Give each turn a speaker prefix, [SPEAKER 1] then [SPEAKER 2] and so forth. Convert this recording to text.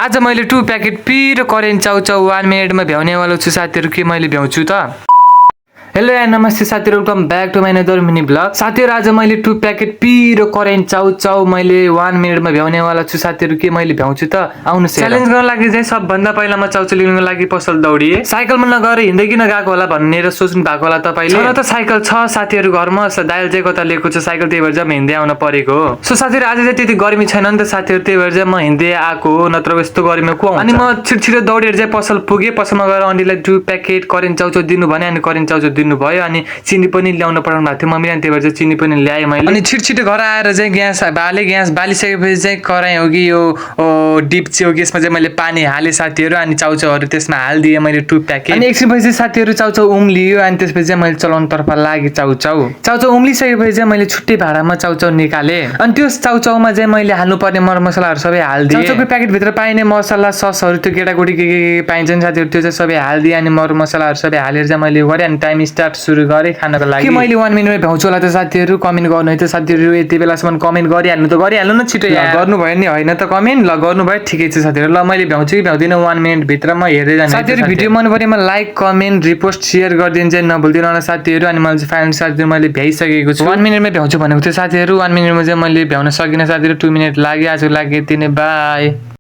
[SPEAKER 1] आज मैले 2 प्याकेट पिरो करेन्ट चाउचाउ 1 मिनेटमा भ्याउनेवाला छु साथीहरु। के मैले भ्याउँछु त? हेलो एन्ड नमस्ते साथीहरु, welcome back to my another mini blog. साथीहरु आज मैले 2 प्याकेट पिरो करेन्ट चाउचाउ मैले 1 मिनेटमा भ्याउनेवाला छु साथीहरु। के मैले भ्याउँछु त? आउनुस् च्यालेन्ज गर्न लागि चाहिँ सबभन्दा पहिला म चाउचाउ लिनको लागि पसल दौडिए। साइकलमा नगएर हिँड्दै किन गएको होला भनेर सोच्नु भएको होला तपाईले। तर त साइकल छ साथीहरु घरमा। दाइल चाहिँ कता लिएको छ साइकल, त्यही भएर चाहिँ म हिँड्दै आउन परेको हो। सो साथीहरु आज चाहिँ त्यति गर्मी छैन नि त साथीहरु, त्यही भएर चाहिँ म हिँड्दै आएको हो, नत्र यस्तो गर्मीमा को आउँछ। अनि म छिटो दौडेर चाहिँ पसल पुगे। पसलमा गएर अन्डीलाई 2 प्याकेट करेन्ट चाउचाउ दिनु भने अनि करेन्ट चाउचाउ दिनु भयो। अनि चिनी पनि ल्याउन पठाउनु भएको थियो मम्मीले, त्यही भएर चाहिँ चिनी पनि ल्याएँ मैले। अनि छिटो घर आएर चाहिँ ग्यास बालिसकेपछि चाहिँ कराई हो कि यो डिप्ची हो कि यसमा चाहिँ मैले पानी हालेँ साथीहरु। अनि चाउचाउहरु त्यसमा हालिदिएँ मैले 2 प्याकेट। अनि एकछिनपछि साथीहरु चाउचाउ उम्लियो। अनि त्यसपछि चाहिँ मैले चलाउनु तर्फ लागेँ। चाउचाउ उम्लिसकेपछि चाहिँ मैले छुट्टै भाँडामा चाउचाउ निकालेँ। अनि त्यो चाउचाउमा चाहिँ मैले हाल्नुपर्ने मरमसलाहरु सबै हालिदिएँ। चाउचाउको प्याकेट भित्र पाइने मसला ससहरु त्यो केटाकोटी के पाइन्छ नि साथीहरु, त्यो चाहिँ सबै हालिदिएँ। अनि मरमसलाहरु सबै हालेर चाहिँ मैले गरेँ। अनि टाइम स्टार्ट सुरु गरेँ खानको लागि। के मैले 1 मिनेटमा भ्याउँछु होला त साथीहरु? कमेन्ट गर्नु है त साथीहरु। यति बेलासम्म कमेन्ट गरिहाल्नु न छिटो यार। गर्नु भयो नि होइन त कमेन्ट? ल गर्नु भयो, ठिकै छ साथीहरु। ल मैले भ्याउँछु कि भ्याउँदिनँ 1 मिनेट भित्रमा हेर्दै जानु साथीहरु। भिडियो मन परेमा लाइक कमेन्ट रिपोस्ट शेयर गरिदिनु चाहिँ नभुल्दिनु होला साथीहरु। अनि मैले चाहिँ फाइनली साथीहरु मैले भ्याइसकेको छु। 1 मिनेटमा भ्याउँछु भनेको थियो साथीहरु। 1 मिनेटमा चाहिँ मैले भ्याउन सकिनँ साथीहरु, 2 मिनेट लाग्यो। आजको लागि यति नै, बाइ।